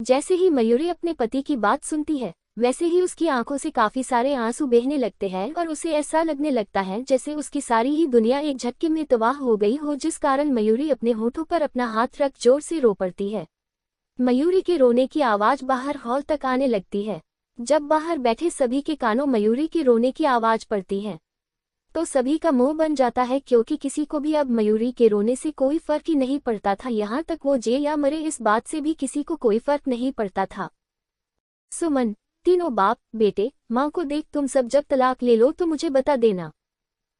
जैसे ही मयूरी अपने पति की बात सुनती है, वैसे ही उसकी आंखों से काफी सारे आंसू बहने लगते हैं और उसे ऐसा लगने लगता है जैसे उसकी सारी ही दुनिया एक झटके में तबाह हो गई हो, जिस कारण मयूरी अपने होठों पर अपना हाथ रख जोर से रो पड़ती है। मयूरी के रोने की आवाज बाहर हॉल तक आने लगती है। जब बाहर बैठे सभी के कानों मयूरी के रोने की आवाज पड़ती है तो सभी का मुंह बन जाता है, क्योंकि किसी को भी अब मयूरी के रोने से कोई फर्क ही नहीं पड़ता था। यहाँ तक वो जे या मरे इस बात से भी किसी को कोई फर्क नहीं पड़ता था। सुमन, तीनों बाप बेटे माँ को देख, तुम सब जब तलाक ले लो तो मुझे बता देना।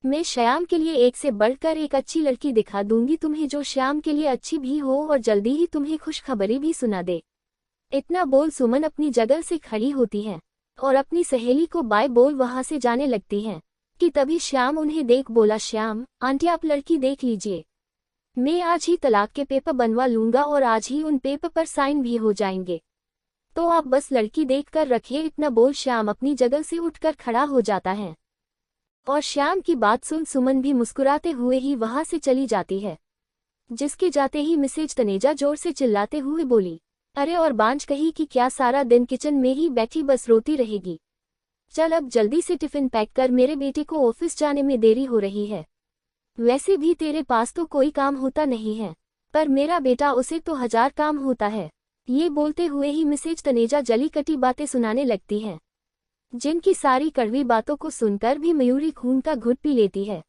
मैं श्याम के लिए एक से बढ़कर एक अच्छी लड़की दिखा दूंगी तुम्हें, जो श्याम के लिए अच्छी भी हो और जल्दी ही तुम्हें खुशखबरी भी सुना दे। इतना बोल सुमन अपनी जगह से खड़ी होती है और अपनी सहेली को बाय बोल वहां से जाने लगती है कि तभी श्याम उन्हें देख बोला, श्याम आंटी आप लड़की देख लीजिए, मैं आज ही तलाक के पेपर बनवा लूंगा और आज ही उन पेपर पर साइन भी हो जाएंगे, तो आप बस लड़की देख कर रखिए। इतना बोल श्याम अपनी जगह से उठकर खड़ा हो जाता है और श्याम की बात सुन सुमन भी मुस्कुराते हुए ही वहां से चली जाती है। जिसके जाते ही मिसेज तनेजा जोर से चिल्लाते हुए बोली, अरे और बांझ कही कि क्या सारा दिन किचन में ही बैठी बस रोती रहेगी। चल अब जल्दी से टिफिन पैक कर, मेरे बेटे को ऑफिस जाने में देरी हो रही है। वैसे भी तेरे पास तो कोई काम होता नहीं है, पर मेरा बेटा उसे तो 1000 काम होता है। ये बोलते हुए ही मिसेज तनेजा जली कटी बातें सुनाने लगती हैं, जिनकी सारी कड़वी बातों को सुनकर भी मयूरी खून का घुट पी लेती है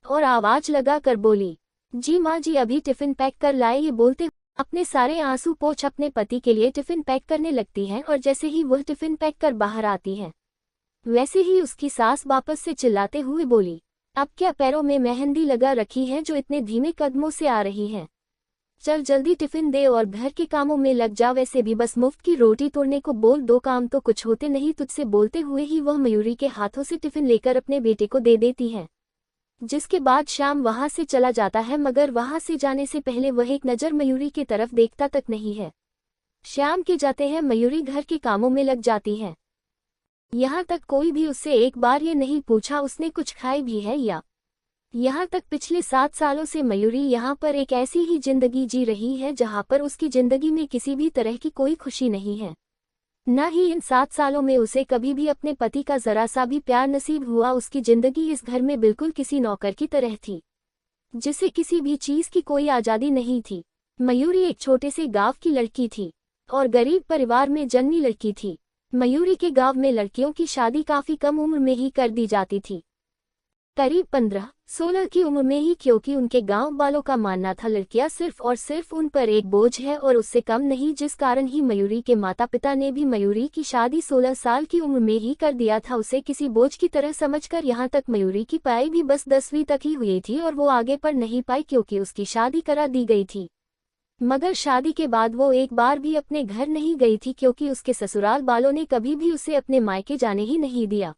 और आवाज लगा कर बोली, जी माँ जी अभी टिफिन पैक कर लाए। ये बोलते अपने सारे आंसू पोंछ अपने पति के लिए टिफिन पैक करने लगती है और जैसे ही वह टिफिन पैक कर बाहर आती है, वैसे ही उसकी सास वापस से चिल्लाते हुए बोली, अब क्या पैरों में मेहंदी लगा रखी है जो इतने धीमे कदमों से आ रही है। चल जल्दी टिफिन दे और घर के कामों में लग जा, वैसे भी बस मुफ्त की रोटी तोड़ने को बोल, 2 काम तो कुछ होते नहीं तुझसे। बोलते हुए ही वह मयूरी के हाथों से टिफिन लेकर अपने बेटे को दे देती है। जिसके बाद श्याम वहां से चला जाता है, मगर वहां से जाने से पहले वह एक नज़र मयूरी की तरफ देखता तक नहीं है। श्याम के जाते हैं मयूरी घर के कामों में लग जाती है। यहाँ तक कोई भी उससे एक बार ये नहीं पूछा उसने कुछ खाई भी है या। यहाँ तक पिछले 7 सालों से मयूरी यहाँ पर एक ऐसी ही जिंदगी जी रही है जहाँ पर उसकी जिंदगी में किसी भी तरह की कोई खुशी नहीं है। न ही इन 7 सालों में उसे कभी भी अपने पति का जरा सा भी प्यार नसीब हुआ। उसकी जिंदगी इस घर में बिल्कुल किसी नौकर की तरह थी, जिसे किसी भी चीज की कोई आजादी नहीं थी। मयूरी एक छोटे से गांव की लड़की थी और गरीब परिवार में जन्मी लड़की थी। मयूरी के गांव में लड़कियों की शादी काफी कम उम्र में ही कर दी जाती थी, करीब 15-16 की उम्र में ही, क्योंकि उनके गांव वालों का मानना था लड़कियां सिर्फ और सिर्फ उन पर एक बोझ है और उससे कम नहीं, जिस कारण ही मयूरी के माता पिता ने भी मयूरी की शादी 16 साल की उम्र में ही कर दिया था, उसे किसी बोझ की तरह समझकर। यहाँ तक मयूरी की पढ़ाई भी बस 10वीं तक ही हुई थी और वो आगे पढ़ नहीं पाई क्योंकि उसकी शादी करा दी गई थी। मगर शादी के बाद वो एक बार भी अपने घर नहीं गई थी, क्योंकि उसके ससुराल वालों ने कभी भी उसे अपने मायके जाने ही नहीं दिया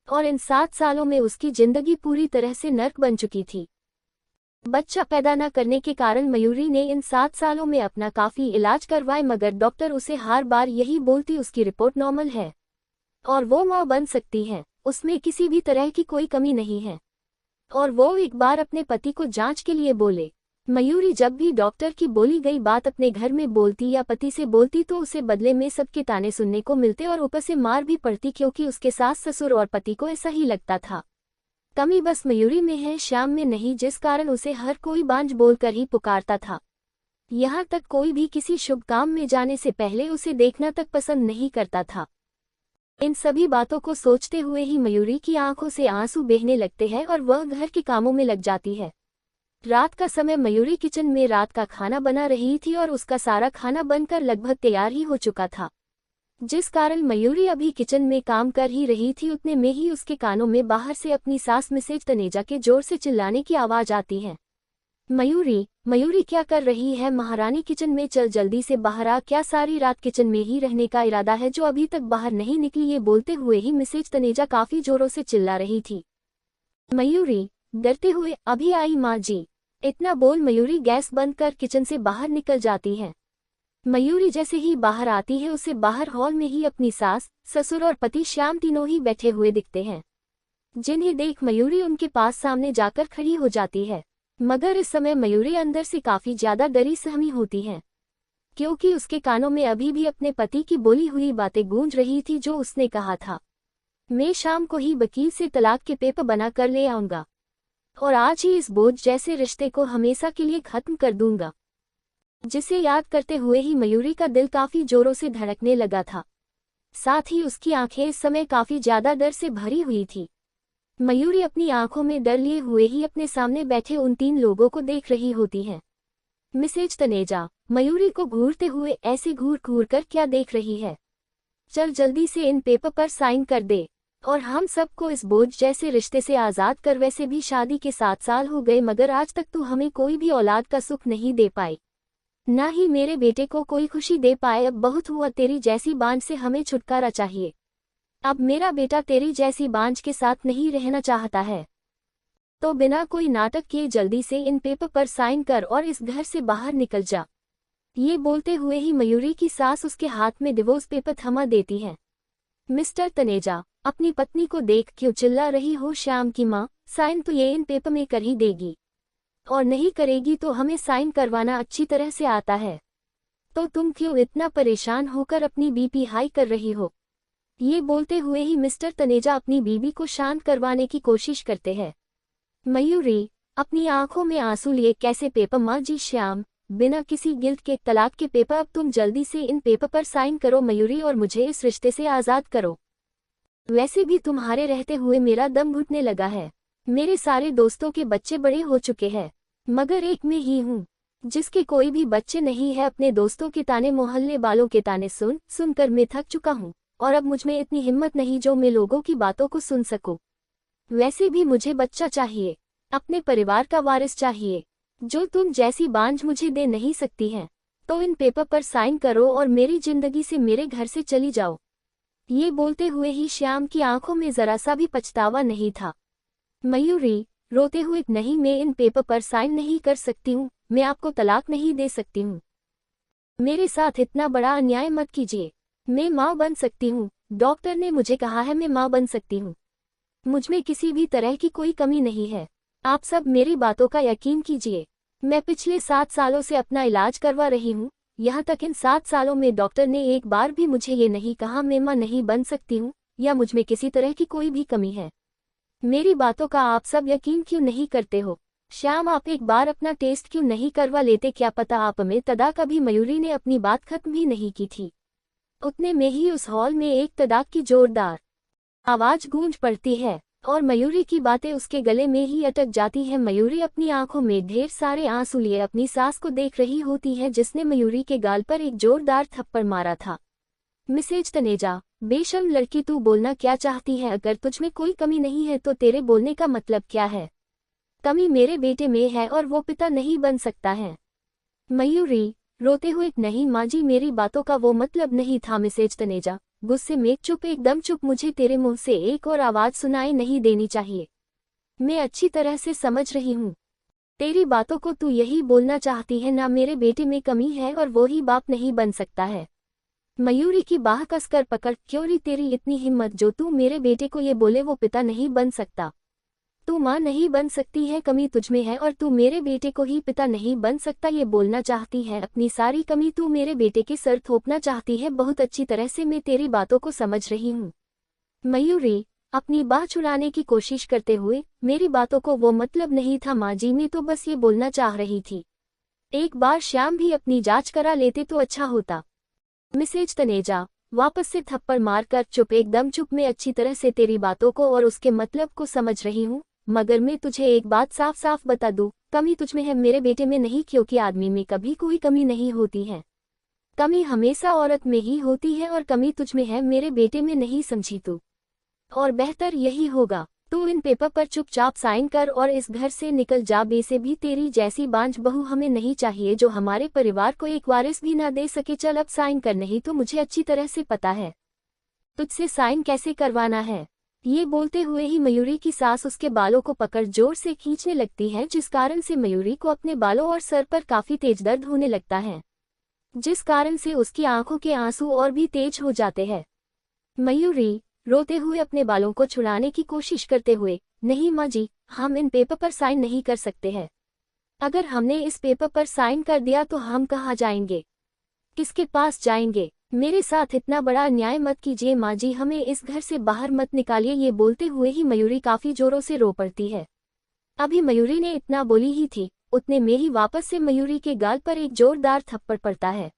और इन 7 सालों में उसकी जिंदगी पूरी तरह से नर्क बन चुकी थी। बच्चा पैदा न करने के कारण मयूरी ने इन 7 सालों में अपना काफी इलाज करवाए, मगर डॉक्टर उसे हर बार यही बोलती उसकी रिपोर्ट नॉर्मल है और वो मां बन सकती है, उसमें किसी भी तरह की कोई कमी नहीं है। और वो एक बार अपने पति को जांच के लिए बोले। मयूरी जब भी डॉक्टर की बोली गई बात अपने घर में बोलती या पति से बोलती तो उसे बदले में सबके ताने सुनने को मिलते और ऊपर से मार भी पड़ती, क्योंकि उसके सास ससुर और पति को ऐसा ही लगता था। कमी बस मयूरी में है, श्याम में नहीं, जिस कारण उसे हर कोई बांझ बोलकर ही पुकारता था। यहाँ तक कोई भी किसी शुभ काम में जाने से पहले उसे देखना तक पसंद नहीं करता था। इन सभी बातों को सोचते हुए ही मयूरी की आंखों से आंसू बहने लगते हैं और वह घर के कामों में लग जाती है। रात का समय मयूरी किचन में रात का खाना बना रही थी और उसका सारा खाना बनकर लगभग तैयार ही हो चुका था, जिस कारण मयूरी अभी किचन में काम कर ही रही थी। उतने में ही उसके कानों में बाहर से अपनी सास मिसेज तनेजा के जोर से चिल्लाने की आवाज आती है, मयूरी मयूरी क्या कर रही है महारानी, किचन में चल जल्दी से बाहर आ, क्या सारी रात किचन में ही रहने का इरादा है जो अभी तक बाहर नहीं निकली। ये बोलते हुए ही मिसेज तनेजा काफी जोरों से चिल्ला रही थी। मयूरी डरते हुए, अभी आई माँ जी। इतना बोल मयूरी गैस बंद कर किचन से बाहर निकल जाती है। मयूरी जैसे ही बाहर आती है उसे बाहर हॉल में ही अपनी सास ससुर और पति श्याम तीनों ही बैठे हुए दिखते हैं, जिन्हें देख मयूरी उनके पास सामने जाकर खड़ी हो जाती है। मगर इस समय मयूरी अंदर से काफी ज्यादा डरी सहमी होती है, क्योंकि उसके कानों में अभी भी अपने पति की बोली हुई बातें गूंज रही थी जो उसने कहा था, मैं शाम को ही वकील से तलाक के पेपर बना कर ले आऊंगा और आज ही इस बोझ जैसे रिश्ते को हमेशा के लिए खत्म कर दूंगा। जिसे याद करते हुए ही मयूरी का दिल काफी जोरों से धड़कने लगा था। साथ ही उसकी आंखें इस समय काफी ज्यादा डर से भरी हुई थी। मयूरी अपनी आंखों में डर लिए हुए ही अपने सामने बैठे उन 3 लोगों को देख रही होती है। मिसेज तनेजा मयूरी को घूरते हुए ऐसे घूर घूर कर क्या देख रही है? चल जल्दी से इन पेपर पर साइन कर दे और हम सबको इस बोझ जैसे रिश्ते से आजाद कर। वैसे भी शादी के 7 साल हो गए मगर आज तक तू हमें कोई भी औलाद का सुख नहीं दे पाई, ना ही मेरे बेटे को कोई खुशी दे पाए। अब बहुत हुआ, तेरी जैसी बांझ से हमें छुटकारा चाहिए। अब मेरा बेटा तेरी जैसी बांझ के साथ नहीं रहना चाहता है, तो बिना कोई नाटक किए जल्दी से इन पेपर पर साइन कर और इस घर से बाहर निकल जा। ये बोलते हुए ही मयूरी की सास उसके हाथ में डिवोर्स पेपर थमा देती है। मिस्टर तनेजा, अपनी पत्नी को देख क्यों चिल्ला रही हो? श्याम की माँ, साइन तो ये इन पेपर में कर ही देगी, और नहीं करेगी तो हमें साइन करवाना अच्छी तरह से आता है, तो तुम क्यों इतना परेशान होकर अपनी बीपी हाई कर रही हो? ये बोलते हुए ही मिस्टर तनेजा अपनी बीबी को शांत करवाने की कोशिश करते हैं। मयूरी अपनी आंखों में आंसू लिए, कैसे पेपर माँ जी? श्याम, बिना किसी गिल्ट के तलाक के पेपर। अब तुम जल्दी से इन पेपर पर साइन करो मयूरी और मुझे इस रिश्ते से आज़ाद करो। वैसे भी तुम्हारे रहते हुए मेरा दम घुटने लगा है। मेरे सारे दोस्तों के बच्चे बड़े हो चुके हैं मगर एक मैं ही हूँ जिसके कोई भी बच्चे नहीं है। अपने दोस्तों के ताने, मोहल्ले वालों के ताने सुन सुनकर मैं थक चुका हूँ और अब मुझमें इतनी हिम्मत नहीं जो मैं लोगों की बातों को सुन सकूं। वैसे भी मुझे बच्चा चाहिए, अपने परिवार का वारिस चाहिए, जो तुम जैसी बांझ मुझे दे नहीं सकती है। तो इन पेपर पर साइन करो और मेरी जिंदगी से, मेरे घर से चली जाओ। ये बोलते हुए ही श्याम की आंखों में जरा सा भी पछतावा नहीं था। मयूरी रोते हुए, नहीं, मैं इन पेपर पर साइन नहीं कर सकती हूँ, मैं आपको तलाक नहीं दे सकती हूँ। मेरे साथ इतना बड़ा अन्याय मत कीजिए। मैं माँ बन सकती हूँ, डॉक्टर ने मुझे कहा है मैं माँ बन सकती हूँ। मुझमें किसी भी तरह की कोई कमी नहीं है। आप सब मेरी बातों का यकीन कीजिए। मैं पिछले 7 सालों से अपना इलाज करवा रही हूँ। यहाँ तक इन 7 सालों में डॉक्टर ने एक बार भी मुझे ये नहीं कहा मैं माँ नहीं बन सकती हूँ या मुझमें किसी तरह की कोई भी कमी है। मेरी बातों का आप सब यकीन क्यों नहीं करते हो? श्याम, आप एक बार अपना टेस्ट क्यों नहीं करवा लेते? क्या पता आप में तदा। कभी मयूरी ने अपनी बात खत्म भी नहीं की थी, उतने में ही उस हॉल में एक तदाक की जोरदार आवाज गूंज पड़ती है और मयूरी की बातें उसके गले में ही अटक जाती है। मयूरी अपनी आंखों में ढेर सारे आंसू लिए अपनी सास को देख रही होती है जिसने मयूरी के गाल पर एक जोरदार थप्पड़ मारा था। मिसेज तनेजा, बेशर्म लड़की, तू बोलना क्या चाहती है? अगर तुझमें कोई कमी नहीं है तो तेरे बोलने का मतलब क्या है? कमी मेरे बेटे में है और वो पिता नहीं बन सकता है। मयूरी रोते हुए, नहीं माँ जी, मेरी बातों का वो मतलब नहीं था। मिसेज तनेजा गुस्से में, चुप, एकदम चुप, मुझे तेरे मुंह से एक और आवाज सुनाई नहीं देनी चाहिए। मैं अच्छी तरह से समझ रही हूँ तेरी बातों को। तू यही बोलना चाहती है ना मेरे बेटे में कमी है और वो ही बाप नहीं बन सकता है। मयूरी की बाह कसकर पकड़, क्यों री तेरी इतनी हिम्मत जो तू मेरे बेटे को ये बोले वो पिता नहीं बन सकता? तू माँ नहीं बन सकती है, कमी तुझमें है और तू मेरे बेटे को ही पिता नहीं बन सकता ये बोलना चाहती है। अपनी सारी कमी तू मेरे बेटे के सर थोपना चाहती है। बहुत अच्छी तरह से मैं तेरी बातों को समझ रही हूँ। मयूरी अपनी बाह छुड़ाने की कोशिश करते हुए, मेरी बातों को वो मतलब नहीं था माँ जी, मैं तो बस ये बोलना चाह रही थी। एक बार श्याम भी अपनी जांच करा लेते तो अच्छा होता। मिसेज तनेजा वापस से थप्पड़ मारकर, चुप, एकदम चुप, मैं अच्छी तरह से तेरी बातों को और उसके मतलब को समझ रही हूँ मगर मैं तुझे एक बात साफ साफ बता दूं, कमी तुझमें है, मेरे बेटे में नहीं, क्योंकि आदमी में कभी कोई कमी नहीं होती है। कमी हमेशा औरत में ही होती है और कमी तुझमें है, मेरे बेटे में नहीं, समझी तू? और बेहतर यही होगा तू इन पेपर पर चुपचाप साइन कर और इस घर से निकल जा। वैसे भी तेरी जैसी बांझ बहू हमें नहीं चाहिए जो हमारे परिवार को एक वारिस भी ना दे सके। चल अब साइन कर, नहीं तो मुझे अच्छी तरह से पता है तुझसे साइन कैसे करवाना है। ये बोलते हुए ही मयूरी की सास उसके बालों को पकड़ जोर से खींचने लगती है जिस कारण से मयूरी को अपने बालों और सर पर काफी तेज दर्द होने लगता है, जिस कारण से उसकी आंखों के आंसू और भी तेज हो जाते हैं। मयूरी रोते हुए अपने बालों को छुड़ाने की कोशिश करते हुए, नहीं माँ जी, हम इन पेपर पर साइन नहीं कर सकते हैं। अगर हमने इस पेपर पर साइन कर दिया तो हम कहाँ जाएंगे? किसके पास जाएंगे? मेरे साथ इतना बड़ा अन्याय मत कीजिए माँ जी, हमें इस घर से बाहर मत निकालिए। ये बोलते हुए ही मयूरी काफी जोरों से रो पड़ती है। अभी मयूरी ने इतना बोली ही थी, उतने में ही वापस से मयूरी के गाल पर एक जोरदार थप्पड़ पड़ता है।